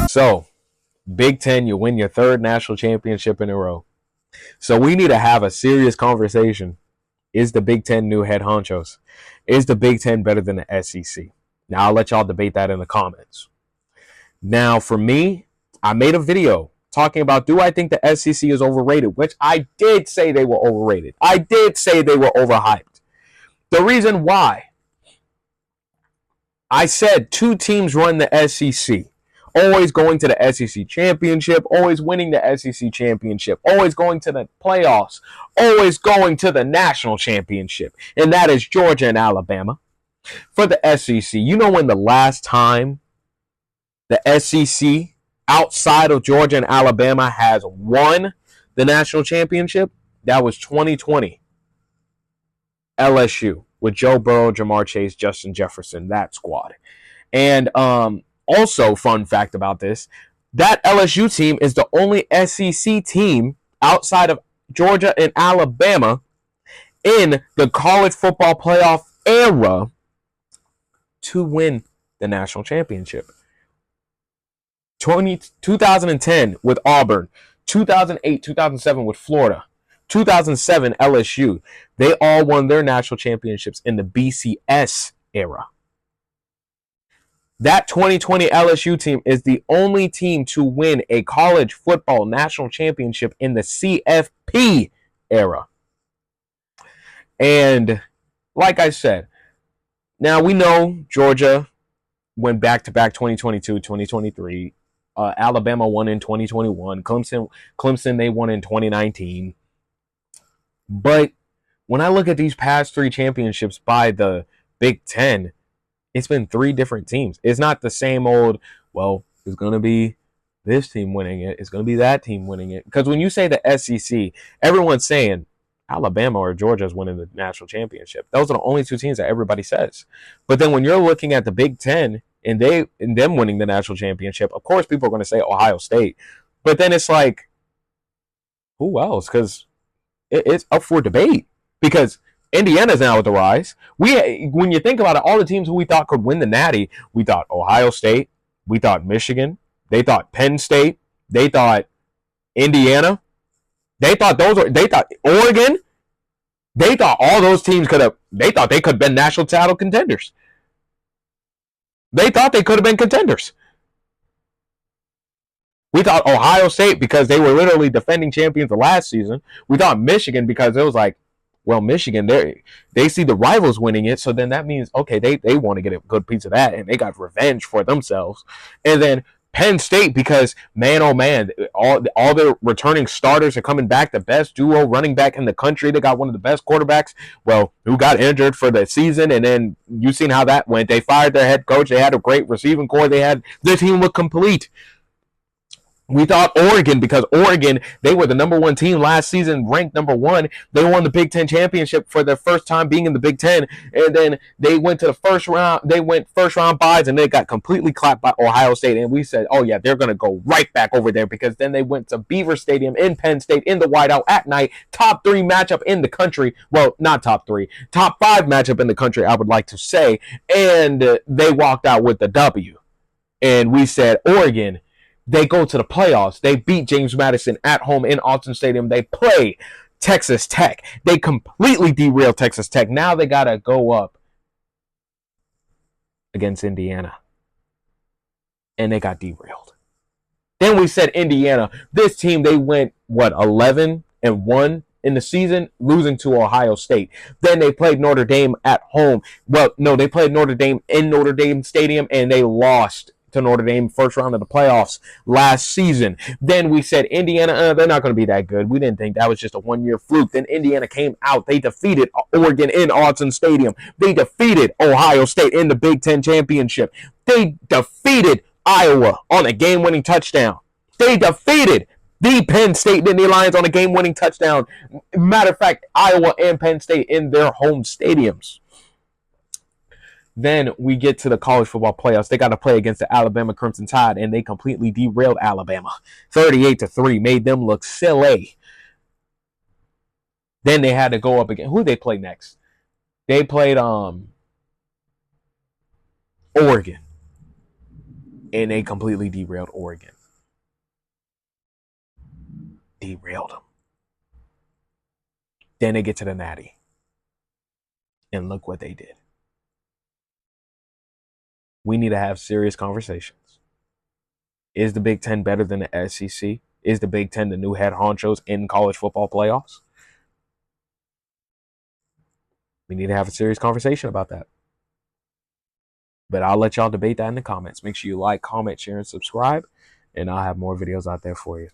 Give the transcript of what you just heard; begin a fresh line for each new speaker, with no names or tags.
So, Big Ten, you win your third national championship in a row. So we need to have a serious conversation. Is the Big Ten new head honchos? Is the Big Ten better than the SEC? Now, I'll let y'all debate that in the comments. Now, for me, I made a video talking about, do I think the SEC is overrated? Which I did say they were overrated. I did say they were overhyped. The reason why, I said two teams run the SEC. Always going to the SEC championship, always winning the SEC championship, always going to the playoffs, always going to the national championship, and that is Georgia and Alabama. For the SEC, you know when the last time the SEC outside of Georgia and Alabama has won the national championship? That was 2020. LSU with Joe Burrow, Jamar Chase, Justin Jefferson, that squad. And also, fun fact about this, that LSU team is the only SEC team outside of Georgia and Alabama in the college football playoff era to win the national championship. 2010 with Auburn, 2008, 2007 with Florida, 2007 LSU. They all won their national championships in the BCS era. That 2020 LSU team is the only team to win a college football national championship in the CFP era. And like I said, now we know Georgia went back-to-back 2022, 2023. Alabama won in 2021. Clemson, they won in 2019. But when I look at these past three championships by the Big Ten, it's been three different teams. It's not the same old, well, it's going to be this team winning it. It's going to be that team winning it. Because when you say the SEC, everyone's saying Alabama or Georgia is winning the national championship. Those are the only two teams that everybody says. But then when you're looking at the Big Ten and them winning the national championship, of course people are going to say Ohio State. But then it's like, who else? Because it's up for debate. Because Indiana's now with the rise. When you think about it, all the teams who we thought could win the Natty, we thought Ohio State, we thought Michigan, they thought Penn State, they thought Indiana, they thought Oregon, they thought all those teams they thought they could have been national title contenders. They thought they could have been contenders. We thought Ohio State because they were literally defending champions the last season. We thought Michigan because it was like, well, Michigan, they see the rivals winning it, so then that means, okay, they want to get a good piece of that, and they got revenge for themselves. And then Penn State, because, man, oh, man, all their returning starters are coming back, the best duo running back in the country. They got one of the best quarterbacks, well, who got injured for the season, and then you've seen how that went. They fired their head coach. They had a great receiving core. Their team looked complete. We thought Oregon, because Oregon, they were the number one team last season, ranked number one. They won the Big Ten championship for their first time being in the Big Ten. And then they went to the first round. They went first round byes, and they got completely clapped by Ohio State. And we said, oh, yeah, they're going to go right back over there, because then they went to Beaver Stadium in Penn State in the whiteout at night. Top 3 matchup in the country. Well, not top 3. Top 5 matchup in the country, I would like to say. And they walked out with the W. And we said, Oregon, they go to the playoffs. They beat James Madison at home in Autzen Stadium. They play Texas Tech. They completely derailed Texas Tech. Now they got to go up against Indiana. And they got derailed. Then we said Indiana. This team, they went, 11-1 in the season, losing to Ohio State. Then they played Notre Dame at home. Well, no, they played Notre Dame in Notre Dame Stadium, and they lost to Notre Dame first round of the playoffs last season. Then we said Indiana, they're not going to be that good. We didn't think that was just a one-year fluke. Then Indiana came out. They defeated Oregon in Autzen Stadium. They defeated Ohio State in the Big Ten championship. They defeated Iowa on a game-winning touchdown. They defeated the Penn State Nittany Lions on a game-winning touchdown. Matter of fact, Iowa and Penn State in their home stadiums. Then we get to the college football playoffs. They got to play against the Alabama Crimson Tide, and they completely derailed Alabama, 38-3, made them look silly. Then they had to go up again. Who did they play next? They played Oregon, and they completely derailed Oregon. Derailed them. Then they get to the Natty, and look what they did. We need to have serious conversations. Is the Big Ten better than the SEC? Is the Big Ten the new head honchos in college football playoffs? We need to have a serious conversation about that. But I'll let y'all debate that in the comments. Make sure you like, comment, share, and subscribe. And I'll have more videos out there for you.